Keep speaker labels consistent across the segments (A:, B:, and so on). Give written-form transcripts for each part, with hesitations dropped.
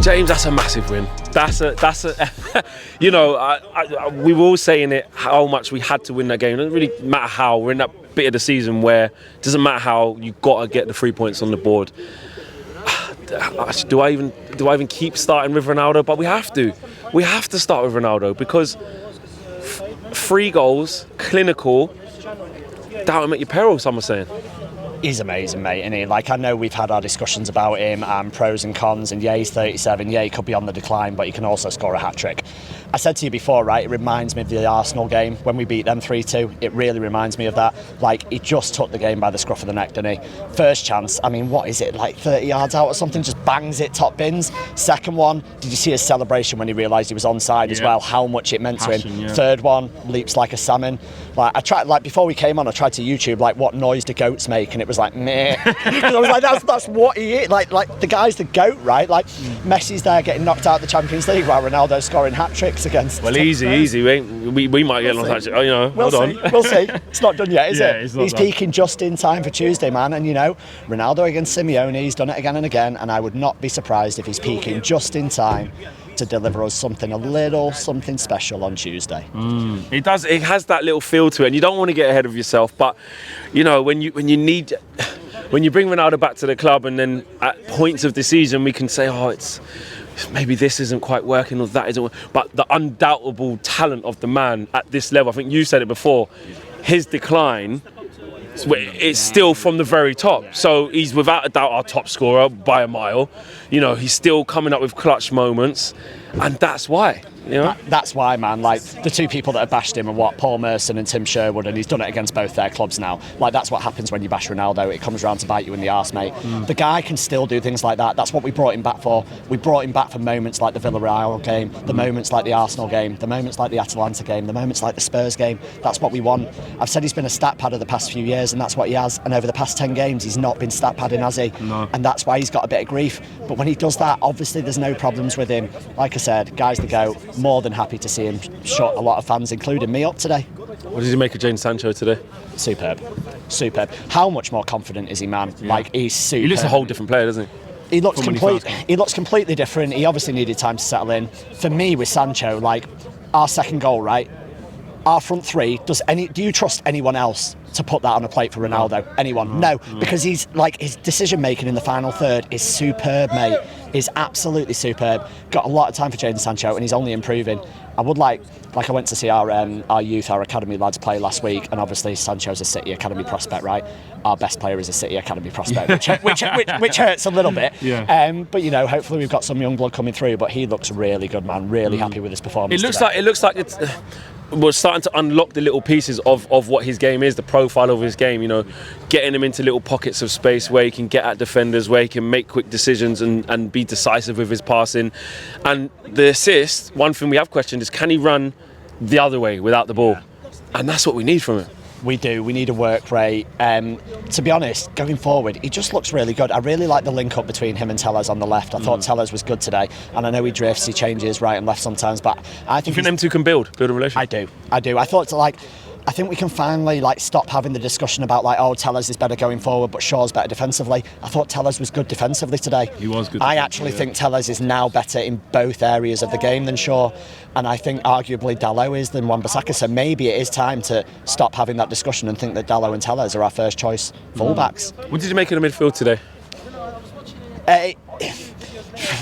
A: James, that's a massive win. That's a you know, we were all saying it, how much we had to win that game. It doesn't really matter how. We're in that bit of the season where it doesn't matter how, you've got to get the 3 points on the board. Do I even keep starting with Ronaldo? But we have to. We have to start with Ronaldo because 3 goals, clinical, doubt him at your peril, some are saying.
B: He's amazing, mate, isn't he? Like, I know we've had our discussions about him and pros and cons, and yeah, he's 37, yeah, he could be on the decline, but he can also score a hat-trick. I said to you before, right, it reminds me of the Arsenal game when we beat them 3-2. It really reminds me of that. Like, he just took the game by the scruff of the neck, didn't he? First chance, I mean, what is it, like 30 yards out or something, just bangs it top bins. Second one, did you see his celebration when he realised he was onside as well, how much it meant to him? Yeah. Third one, leaps like a salmon. Like, I tried, like, before we came on, I tried to YouTube, like, what noise do goats make, and it was like, meh. I was like, that's what he is. Like the guy's the GOAT, right? Like, Messi's there getting knocked out of the Champions League while Ronaldo's scoring hat-tricks against...
A: Well, easy. We might get lost, actually. Oh, you know,
B: hold on. We'll see. It's not done yet, is it?
A: He's
B: peaking just in time for Tuesday, man. And, you know, Ronaldo against Simeone, he's done it again and again, and I would not be surprised if he's peaking just in time to deliver us something special on Tuesday.
A: It does. It has that little feel to it, and you don't want to get ahead of yourself. But you know, when you bring Ronaldo back to the club, and then at points of the season we can say, oh, it's maybe this isn't quite working or that isn't. But the undoubtable talent of the man at this level, I think you said it before, his decline. It's still from the very top. So he's without a doubt our top scorer by a mile. You know, he's still coming up with clutch moments, and that's why. You know?
B: That's why, man. Like, the 2 people that have bashed him are what? Paul Merson and Tim Sherwood, and he's done it against both their clubs now. Like, that's what happens when you bash Ronaldo. It comes around to bite you in the arse, mate. The guy can still do things like that. That's what we brought him back for. We brought him back for moments like the Villarreal game, the moments like the Arsenal game, the moments like the Atalanta game, the moments like the Spurs game. That's what we want. I've said he's been a stat padder the past few years, and that's what he has. And over the past 10 games, he's not been stat padding, has he?
A: No.
B: And that's why he's got a bit of grief. But when he does that, obviously there's no problems with him. Like I said, guy's the GOAT. More than happy to see him shut a lot of fans, including me, up today.
A: What did you make of Jadon Sancho today?
B: Superb. How much more confident is he, man? Yeah. Like, he's superb.
A: He looks a whole different player, doesn't he?
B: He looks completely different. He obviously needed time to settle in. For me, with Sancho, like, our second goal, right? Our front three, do you trust anyone else to put that on a plate for Ronaldo? Anyone? No, because he's like, his decision making in the final third is superb, mate. Is absolutely superb. Got a lot of time for Jadon Sancho, and he's only improving. I would like I went to see our youth, our academy lads play last week, and obviously Sancho's a City academy prospect, right? Our best player is a City academy prospect, which hurts a little bit.
A: Yeah.
B: But you know, hopefully we've got some young blood coming through. But he looks really good, man. Really happy with his performance.
A: It looks like it's. We're starting to unlock the little pieces of what his game is, the profile of his game, you know, getting him into little pockets of space where he can get at defenders, where he can make quick decisions and be decisive with his passing. And the assist, one thing we have questioned is, can he run the other way without the ball? And that's what we need from him.
B: We do. We need a work rate. To be honest, going forward, he just looks really good. I really like the link up between him and Tellez on the left. I thought Tellez was good today, and I know he drifts, he changes right and left sometimes, but I think
A: them two can build a relationship.
B: I do. I think we can finally stop having the discussion about Tellez is better going forward, but Shaw's better defensively. I thought Tellez was good defensively today.
A: He was good.
B: I actually think Tellez is now better in both areas of the game than Shaw, and I think arguably Dalot is than Wan-Bissaka. So maybe it is time to stop having that discussion and think that Dalot and Tellez are our first choice fullbacks.
A: What did you make of the midfield today?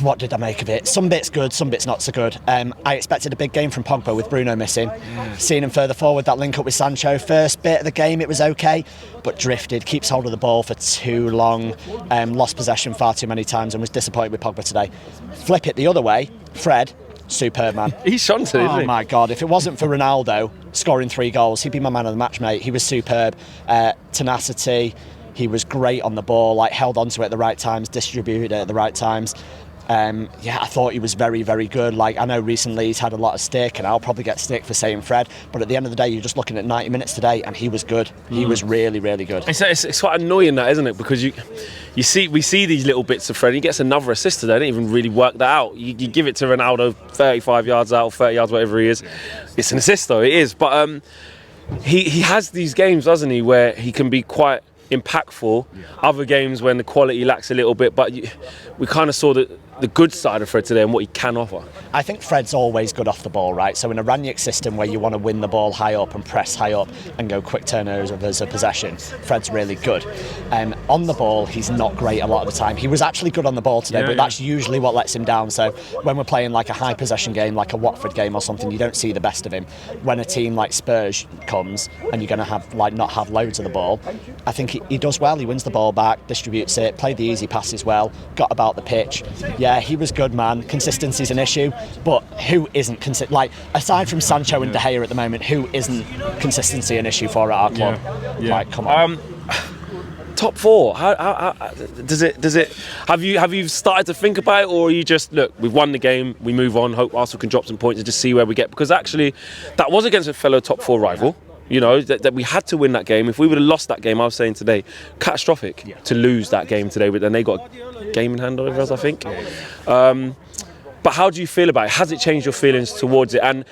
B: What did I make of it? Some bits good, some bits not so good. I expected a big game from Pogba with Bruno missing. Seeing him further forward, that link up with Sancho. First bit of the game, it was okay, but drifted, keeps hold of the ball for too long, lost possession far too many times, and was disappointed with Pogba today. Flip it the other way, Fred, superb, man.
A: He's shone today, isn't he?
B: Oh my God, if it wasn't for Ronaldo scoring 3 goals, he'd be my man of the match, mate. He was superb. Tenacity, he was great on the ball, held onto it at the right times, distributed it at the right times. I thought he was very, very good. I know recently he's had a lot of stick, and I'll probably get stick for saying Fred, but at the end of the day, you're just looking at 90 minutes today, and he was good. He was really, really good.
A: It's quite annoying, that, isn't it? Because we see these little bits of Fred. He gets another assist today. They didn't even really work that out. You give it to Ronaldo 35 yards out, 30 yards, whatever he is. It's an assist, though. It is, but he has these games, doesn't he, where he can be quite impactful. Other games when the quality lacks a little bit, but we kind of saw that the good side of Fred today and what he can offer?
B: I think Fred's always good off the ball, right? So in a Ranić system where you want to win the ball high up and press high up and go quick turnovers of possession, Fred's really good. On the ball, he's not great a lot of the time. He was actually good on the ball today, but that's usually what lets him down. So when we're playing like a high possession game, like a Watford game or something, you don't see the best of him. When a team like Spurs comes and you're going to have not have loads of the ball, I think he does well. He wins the ball back, distributes it, played the easy passes well, got about the pitch. Yeah, he was good, man. Consistency's an issue, but who isn't like aside from Sancho and De Gea at the moment, who isn't consistency an issue for at our club? Like, come on.
A: Top four. How does it? Have you started to think about it, or are you just look? We've won the game. We move on. Hope Arsenal can drop some points and just see where we get. Because actually, that was against a fellow top four rival. You know that we had to win that game. If we would have lost that game, I was saying today, catastrophic to lose that game today. But then they got a game in hand over us, I think. But how do you feel about it? Has it changed your feelings towards it? And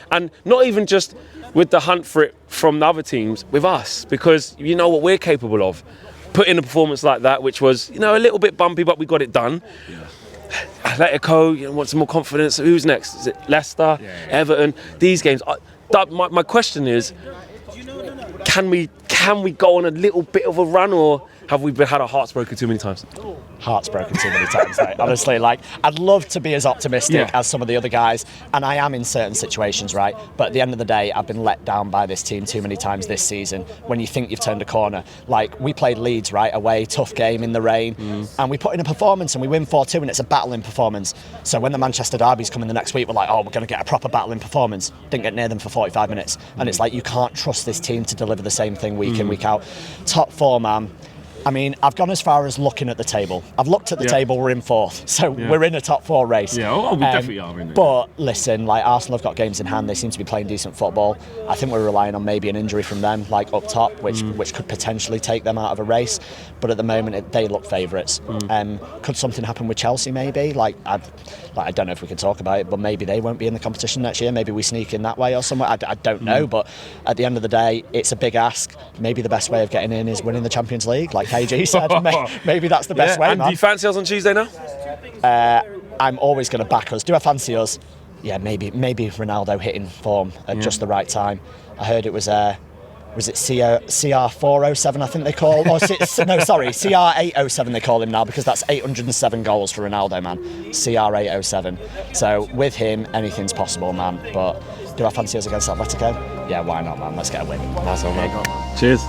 A: not even just with the hunt for it from the other teams, with us, because you know what we're capable of. Put in a performance like that, which was, you know, a little bit bumpy, but we got it done. Atletico, want some more confidence. Who's next? Is it Leicester, Everton? These games. My question is, can we go on a little bit of a run, or have we had our hearts broken too many times?
B: Hearts broken too many times, mate. Honestly, like, I'd love to be as optimistic as some of the other guys, and I am in certain situations, right? But at the end of the day, I've been let down by this team too many times this season. When you think you've turned a corner, like we played Leeds, right, away, tough game in the rain, and we put in a performance and we win 4-2, and it's a battling performance. So when the Manchester derbies come in the next week, we're like, oh, we're going to get a proper battling performance. Didn't get near them for 45 minutes, and it's like you can't trust this team to deliver the same thing week in, week out. Top four, man. I mean, I've gone as far as looking at the table. I've looked at the table, we're in fourth. So we're in a top four race.
C: Yeah, we definitely are in it.
B: But listen, like Arsenal have got games in hand. They seem to be playing decent football. I think we're relying on maybe an injury from them, like up top, which could potentially take them out of a race. But at the moment, they look favourites. Could something happen with Chelsea maybe? I don't know if we can talk about it, but maybe they won't be in the competition next year. Maybe we sneak in that way or somewhere. I don't know. But at the end of the day, it's a big ask. Maybe the best way of getting in is winning the Champions League, like KG said. Maybe that's the best way,
A: and
B: man.
A: do you fancy us on Tuesday now?
B: I'm always going to back us. Do I fancy us? Yeah, maybe Ronaldo hitting form at just the right time. I heard it was it CR407 I think they call, or CR807 they call him now, because that's 807 goals for Ronaldo, man. CR807. So with him, anything's possible, man. But do I fancy us against Atletico? Yeah, why not, man? Let's get a win.
A: That's all, man.
C: Cheers.